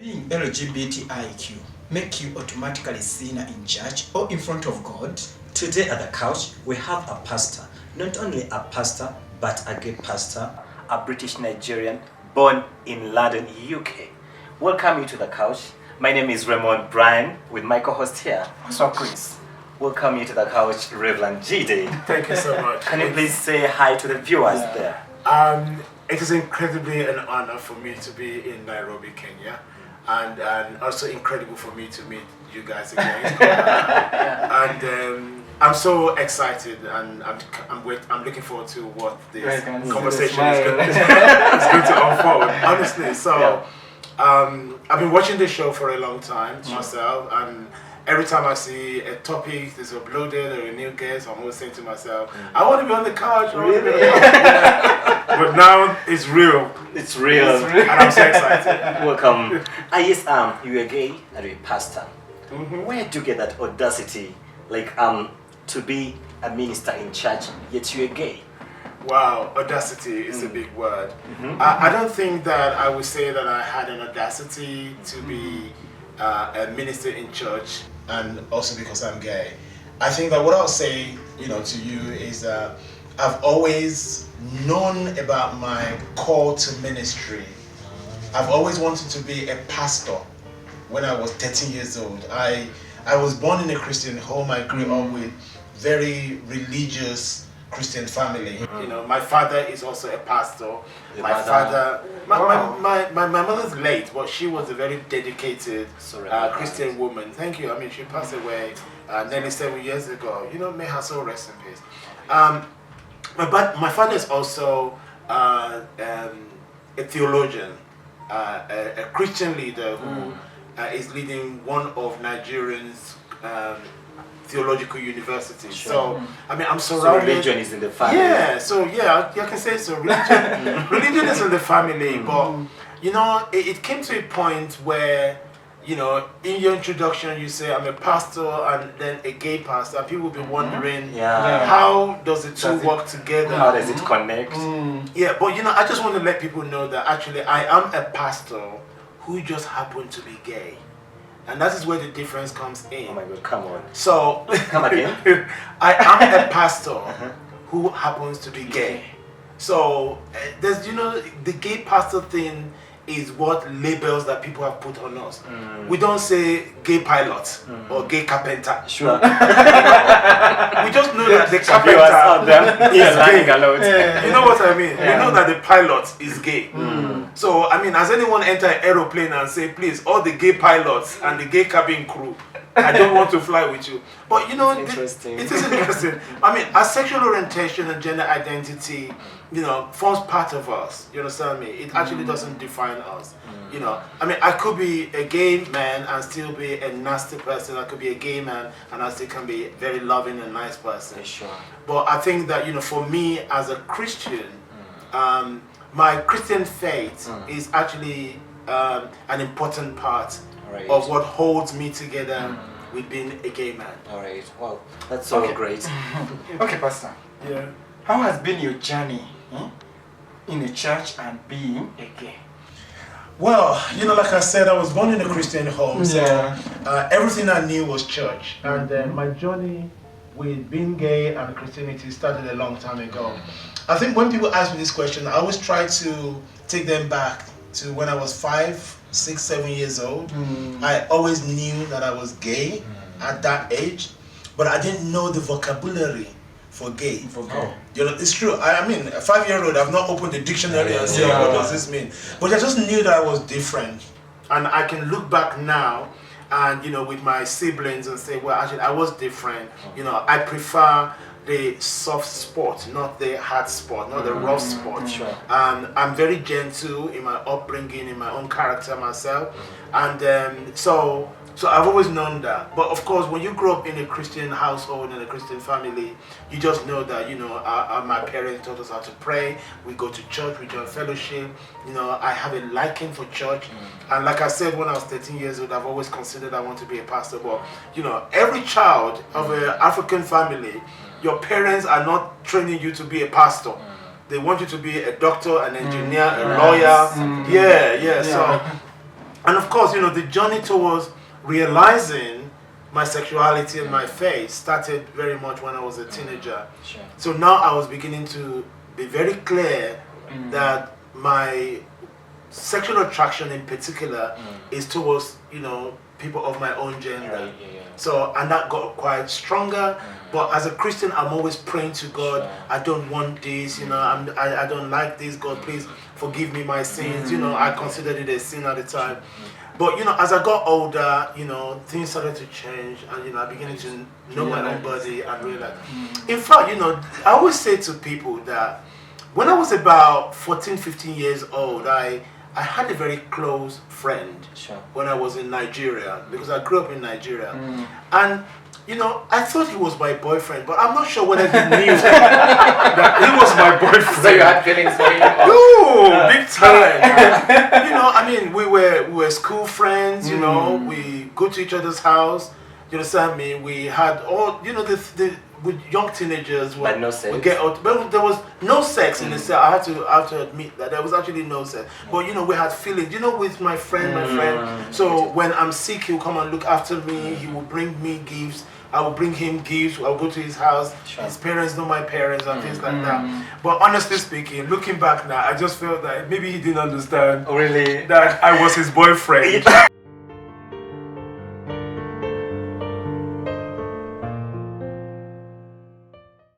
being LGBTIQ make you automatically sinner in church or in front of God? Today at the couch, we have a pastor. Not only a pastor, but a gay pastor, a British Nigerian born in London, UK. Welcome you to the couch. My name is Raymond Brian with my co-host here. What's up, Chris? Welcome you to the couch, Reverend Jide. Thank you so much. Can you please say hi to the viewers there? It is incredibly an honor for me to be in Nairobi, Kenya, and also incredible for me to meet you guys again. I'm so excited, and I'm looking forward to what this conversation is going to unfold. Honestly, so I've been watching this show for a long time myself, and every time I see a topic that's uploaded or a new guest, I'm always saying to myself, I want to be on the couch. Really? But now it's real. It's real. And I'm so excited. Welcome. Yes, you are gay and you're a pastor. Where do you get that audacity, like to be a minister in church, yet you're gay? Wow, audacity is a big word. I don't think that I would say that I had an audacity to be a minister in church, and also because I'm gay. I think that what I'll say, to you is that I've always known about my call to ministry. I've always wanted to be a pastor. When I was 13 years old, I was born in a Christian home. I grew up with very religious Christian family. My father is also a pastor. My mother's late, but she was a very dedicated Christian woman. Thank you. I mean, she passed away nearly 7 years ago. May her soul rest in peace. My father is also a theologian, a Christian leader who is leading one of Nigerians' theological universities. So, I'm surrounded. So religion is in the family. Yeah, I can say so. Religion is in the family, but it came to a point where, in your introduction you say I'm a pastor and then a gay pastor. People will be wondering, how does the two work together? How does it connect? Yeah, but I just want to let people know that actually I am a pastor who just happened to be gay. And that is where the difference comes in. Oh my God, come on. So, come again? I am a pastor who happens to be gay. So, there's, the gay pastor thing is what labels that people have put on us. We don't say gay pilot or gay carpenter. Sure. We just know that the carpenter is gay. You know what I mean? We know that the pilot is gay. So, has anyone entered an aeroplane and say, please, all the gay pilots and the gay cabin crew, I don't want to fly with you. But it is interesting. Our sexual orientation and gender identity, forms part of us. You understand me? It actually doesn't define us. I could be a gay man and still be a nasty person. I could be a gay man and I still can be a very loving and nice person. Sure. But I think that, for me as a Christian, my Christian faith is actually an important part of what holds me together with being a gay man. Alright, wow, that's so great. Okay, Pastor. Yeah. How has been your journey in a church and being a gay? Well, like I said, I was born in a Christian home, so everything I knew was church. And my journey with being gay and Christianity started a long time ago. I think when people ask me this question, I always try to take them back to when I was 5, 6, 7 years old. I always knew that I was gay at that age, but I didn't know the vocabulary for gay. It's true. A 5-year-old, I've not opened the dictionary and said, what does this mean? But I just knew that I was different. And I can look back now and, with my siblings and say, well, actually, I was different. I prefer the soft sport, not the hard sport, not the rough sport. Sure. I'm very gentle in my upbringing, in my own character myself. And so I've always known that. But of course, when you grow up in a Christian household, in a Christian family, you just know that, my parents taught us how to pray. We go to church, we join fellowship. I have a liking for church. And like I said, when I was 13 years old, I've always considered I want to be a pastor. But, every child of an African family, your parents are not training you to be a pastor. They want you to be a doctor, an engineer, a lawyer. So And of course, the journey towards realizing my sexuality and my faith started very much when I was a teenager. Sure. So now I was beginning to be very clear that my sexual attraction in particular is towards, people of my own gender. So, and that got quite stronger. But as a Christian, I'm always praying to God. Sure. I don't want this, I don't like this. God, please forgive me my sins. I considered it a sin at the time. But, as I got older, things started to change. And, I began to know my own body and realize. In fact, I always say to people that when I was about 14, 15 years old, I had a very close friend when I was in Nigeria, because I grew up in Nigeria. And, I thought he was my boyfriend, but I'm not sure whether he knew that he was my boyfriend. So you had feelings for him? No, big time. We were school friends, we go to each other's house, you understand me? We had all, with young teenagers, but no sex. We get out, but there was no sex in the cell. I have to admit that there was actually no sex. But we had feelings. With my friend. So when I'm sick, he'll come and look after me. He will bring me gifts. I will bring him gifts. I'll go to his house. Sure. His parents know my parents and things like that. But honestly speaking, looking back now, I just felt that maybe he didn't understand Really? that I was his boyfriend.